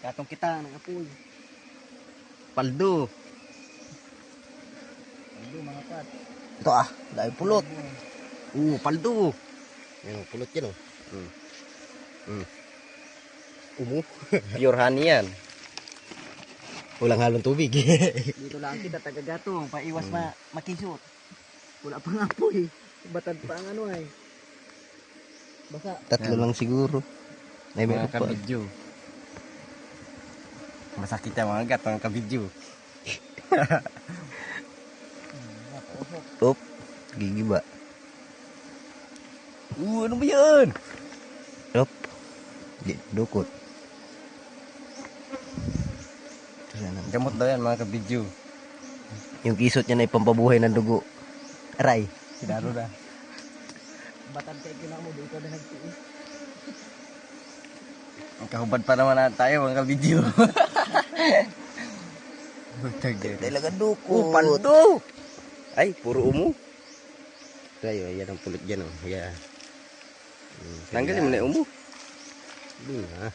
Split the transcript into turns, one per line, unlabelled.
Katong kita ng apoy.
Paldo.
Paldo mga pat.
Ito dahil pulot. Paldo. Yan, pulot yan Umu. Pure honey yan. Walang halong tubig.
Dito lang kita tagagatong. Paiwas makisot. Wala pang apoy. Batad pa ang ano ay. Basa.
Tatlo lang siguro. Ay, meron
Mga
pa.
kabidyo. Masakit yan mga gat, mga kabidyo.
Op. Gigi ba?
Ano ba yan?
Op. Dukot.
Gamot daw yan mga kabidyo.
Yung kisot niya na ipampabuhay ng dugo. Aray.
Sinaro na.
Batad kay kailangan mo dito na nagtiis.
Ang kahubad pa naman na tayo mga kabidyo.
Talaga dukot.
Paldo!
Ay, puro umu. Tayo, yan ang pulot dyan. Yan.
Tanggalin mo na yung umo.
Hindi na.